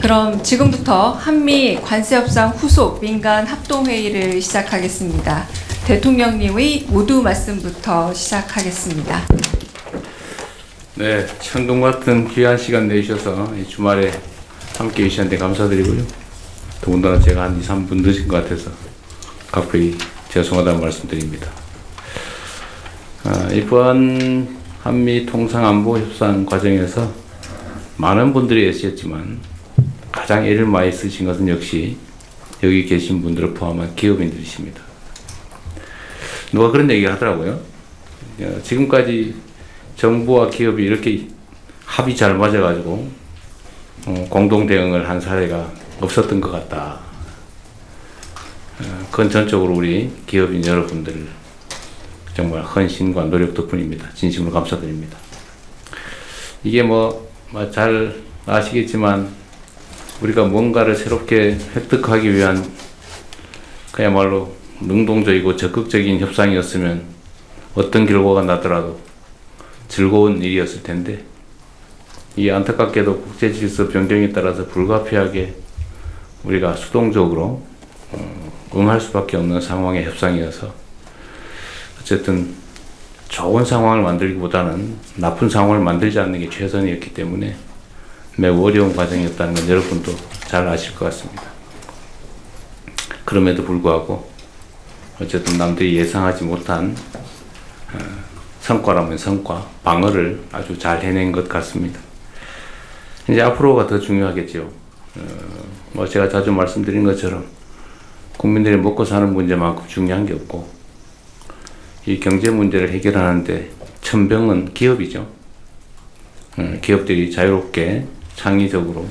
그럼 지금부터 한미 관세협상 후속 민간 합동회의를 시작하겠습니다. 대통령님의 모두 말씀부터 시작하겠습니다. 네, 천둥 같은 귀한 시간 내주셔서 이 주말에 함께 해주셨는데 감사드리고요. 더군다나 제가 한 2, 3분 늦은 것 같아서 각별히 죄송하다는 말씀드립니다. 이번 한미 통상안보협상 과정에서 많은 분들이 애쓰셨지만 가장 애를 많이 쓰신 것은 역시 여기 계신 분들을 포함한 기업인들이십니다. 누가 그런 얘기를 하더라고요. 지금까지 정부와 기업이 이렇게 합이 잘 맞아가지고 공동 대응을 한 사례가 없었던 것 같다. 그건 전적으로 우리 기업인 여러분들 정말 헌신과 노력 덕분입니다. 진심으로 감사드립니다. 이게 잘 아시겠지만 우리가 뭔가를 새롭게 획득하기 위한 그야말로 능동적이고 적극적인 협상이었으면 어떤 결과가 나더라도 즐거운 일이었을 텐데, 이 안타깝게도 국제질서 변경에 따라서 불가피하게 우리가 수동적으로 응할 수밖에 없는 상황의 협상이어서 어쨌든 좋은 상황을 만들기보다는 나쁜 상황을 만들지 않는 게 최선이었기 때문에 매우 어려운 과정이었다는 건 여러분도 잘 아실 것 같습니다. 그럼에도 불구하고 어쨌든 남들이 예상하지 못한 성과라면 성과, 방어를 아주 잘 해낸 것 같습니다. 이제 앞으로가 더 중요하겠죠. 제가 자주 말씀드린 것처럼 국민들이 먹고 사는 문제만큼 중요한 게 없고, 이 경제 문제를 해결하는데 천병은 기업이죠. 기업들이 자유롭게 창의적으로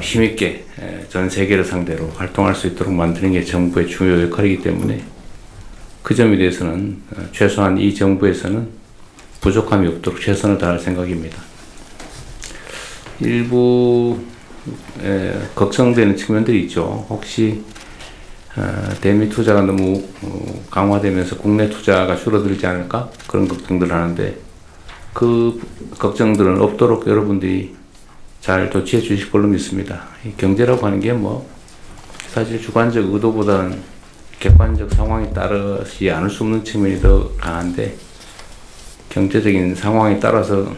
힘있게 전 세계를 상대로 활동할 수 있도록 만드는 게 정부의 중요 역할이기 때문에 그 점에 대해서는 최소한 이 정부에서는 부족함이 없도록 최선을 다할 생각입니다. 일부 걱정되는 측면들이 있죠. 혹시 대미 투자가 너무 강화되면서 국내 투자가 줄어들지 않을까? 그런 걱정들을 하는데, 그 걱정들은 없도록 여러분들이 잘 조치해 주실 걸로 믿습니다. 이 경제라고 하는 게 사실 주관적 의도보다는 객관적 상황에 따르지 않을 수 없는 측면이 더 강한데, 경제적인 상황에 따라서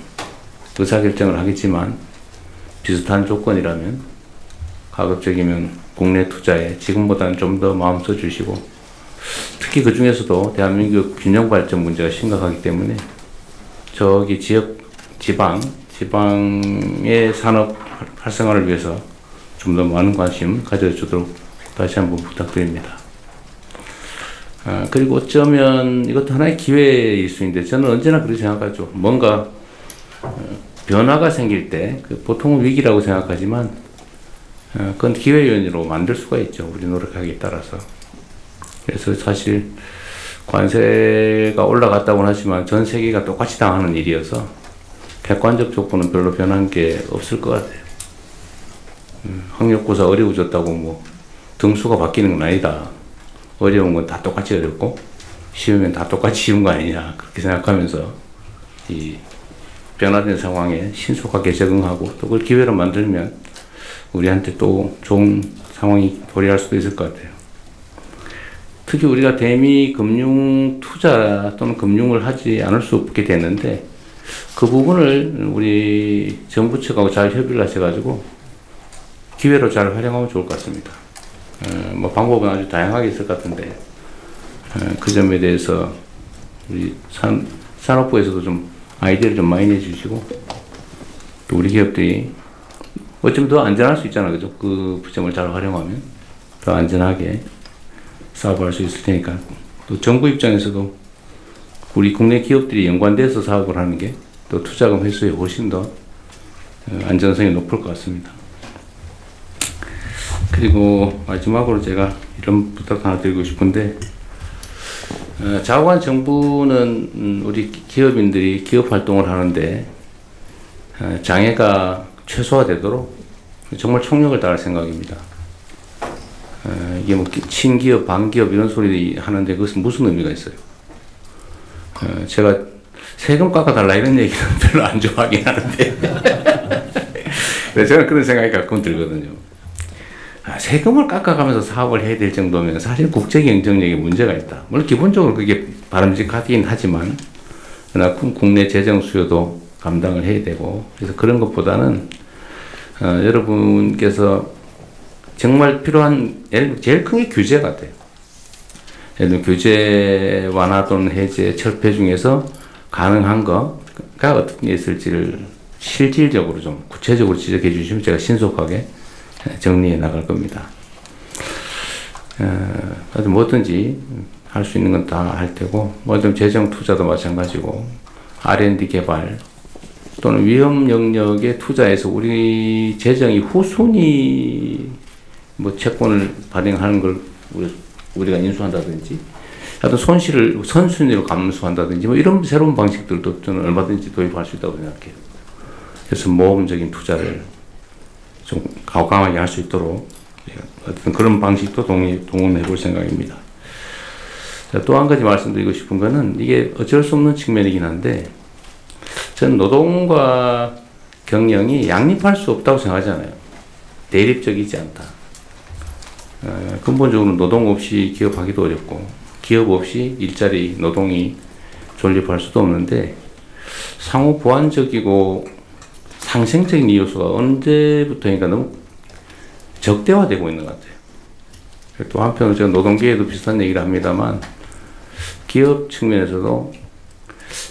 의사결정을 하겠지만 비슷한 조건이라면 가급적이면 국내 투자에 지금보다는 좀 더 마음 써주시고, 특히 그 중에서도 대한민국 균형 발전 문제가 심각하기 때문에 저기 지방의 산업 활성화를 위해서 좀 더 많은 관심 가져주도록 다시 한번 부탁드립니다. 그리고 어쩌면 이것도 하나의 기회일 수 있는데, 저는 언제나 그렇게 생각하죠. 뭔가 변화가 생길 때 보통은 위기라고 생각하지만 그건 기회 요인으로 만들 수가 있죠. 우리 노력하기에 따라서. 그래서 사실 관세가 올라갔다고는 하지만 전 세계가 똑같이 당하는 일이어서 객관적 조건은 별로 변한 게 없을 것 같아요. 학력고사 어려워졌다고 등수가 바뀌는 건 아니다. 어려운 건 다 똑같이 어렵고 쉬우면 다 똑같이 쉬운 거 아니냐, 그렇게 생각하면서 이 변화된 상황에 신속하게 적응하고 또 그걸 기회로 만들면 우리한테 또 좋은 상황이 도래할 수도 있을 것 같아요. 특히 우리가 대미 금융 투자 또는 금융을 하지 않을 수 없게 됐는데, 그 부분을 우리 정부 측하고 잘 협의를 하셔가지고 기회로 잘 활용하면 좋을 것 같습니다. 방법은 아주 다양하게 있을 것 같은데, 그 점에 대해서 우리 산업부에서도 좀 아이디어를 좀 많이 내주시고, 또 우리 기업들이 어쩌면 더 안전할 수 있잖아요. 그죠? 그 점을 잘 활용하면 더 안전하게 사업을 할 수 있을 테니까. 또 정부 입장에서도 우리 국내 기업들이 연관돼서 사업을 하는 게 또 투자금 회수에 훨씬 더 안전성이 높을 것 같습니다. 그리고 마지막으로 제가 이런 부탁 하나 드리고 싶은데, 좌우한 정부는 우리 기업인들이 기업 활동을 하는데 장애가 최소화되도록 정말 총력을 다할 생각입니다. 이게 친기업, 반기업 이런 소리 하는데 그것은 무슨 의미가 있어요? 제가 세금 깎아달라 이런 얘기는 별로 안 좋아하긴 하는데 네, 저는 그런 생각이 가끔 들거든요. 세금을 깎아가면서 사업을 해야 될 정도면 사실 국제 경쟁력에 문제가 있다. 물론 기본적으로 그게 바람직하긴 하지만 그러나 국내 재정 수요도 감당을 해야 되고 그래서 그런 것보다는 여러분께서 정말 필요한 제일 큰 게 규제 같아요. 예를 들면 규제 완화 또는 해제, 철폐 중에서 가능한 거가 어떤 게 있을지를 실질적으로 좀 구체적으로 지적해 주시면 제가 신속하게 정리해 나갈 겁니다. 뭐든지 할 수 있는 건 다 할 테고, 뭐든 재정 투자도 마찬가지고, R&D 개발 또는 위험 영역에 투자해서 우리 재정이 후순위 뭐 채권을 발행하는 걸 우리가 인수한다든지, 하여튼 손실을 선순위로 감수한다든지, 뭐 이런 새로운 방식들도 저는 얼마든지 도입할 수 있다고 생각해요. 그래서 모험적인 투자를 좀 과감하게 할 수 있도록 어떤 그런 방식도 동원해 볼 생각입니다. 또 한 가지 말씀드리고 싶은 거는 이게 어쩔 수 없는 측면이긴 한데 저는 노동과 경영이 양립할 수 없다고 생각하잖아요. 대립적이지 않다. 근본적으로 노동 없이 기업하기도 어렵고 기업 없이 일자리 노동이 존립할 수도 없는데 상호 보완적이고 상생적인 요소가 언제부터인가 너무 적대화되고 있는 것 같아요. 또 한편으로 제가 노동계에도 비슷한 얘기를 합니다만 기업 측면에서도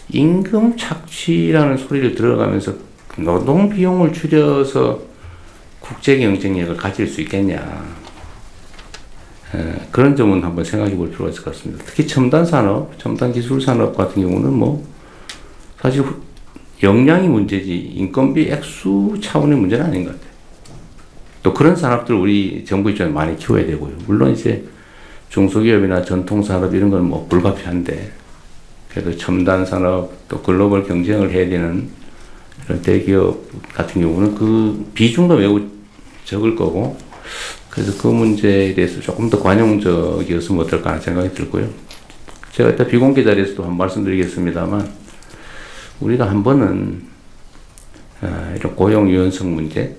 임금 착취라는 소리를 들어가면서 노동 비용을 줄여서 국제 경쟁력을 가질 수 있겠냐. 그런 점은 한번 생각해 볼 필요가 있을 것 같습니다. 특히 첨단 산업, 첨단 기술 산업 같은 경우는 뭐 사실 역량이 문제지 인건비 액수 차원의 문제는 아닌 것 같아요. 또 그런 산업들 우리 정부 입장에 많이 키워야 되고요. 물론 이제 중소기업이나 전통산업 이런 건 뭐 불가피한데 그래도 첨단 산업 또 글로벌 경쟁을 해야 되는 이런 대기업 같은 경우는 그 비중도 매우 적을 거고 그래서 그 문제에 대해서 조금 더 관용적이었으면 어떨까 하는 생각이 들고요. 제가 이따 비공개 자리에서도 한번 말씀드리겠습니다만 우리가 한 번은 이런 고용 유연성 문제,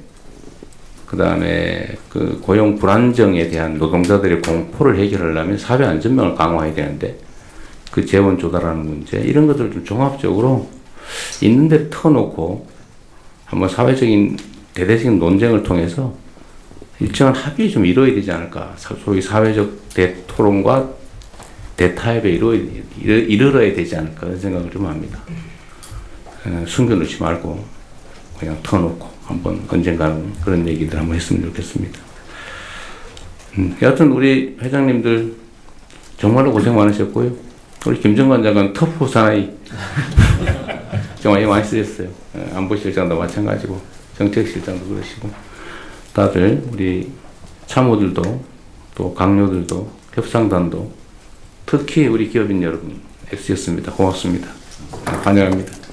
그 다음에 그 고용 불안정에 대한 노동자들의 공포를 해결하려면 사회 안전망을 강화해야 되는데 그 재원 조달하는 문제 이런 것들을 좀 종합적으로 있는 데 터놓고 한번 사회적인 대대적인 논쟁을 통해서 일정한 합의를 좀 이루어야 되지 않을까. 소위 사회적 대토론과 대타협에 이르러야 되지 않을까 그런 생각을 좀 합니다. 숨겨놓지 말고 그냥 터놓고 한번 언젠가는 그런 얘기들 한번 했으면 좋겠습니다. 여하튼 우리 회장님들 정말로 고생 많으셨고요. 우리 김정관 장관 터프 사나이 정말 많이 쓰셨어요. 안보실장도 마찬가지고 정책실장도 그러시고 다들 우리 참모들도 또 강요들도 협상단도 특히 우리 기업인 여러분 애쓰셨습니다. 고맙습니다. 환영합니다.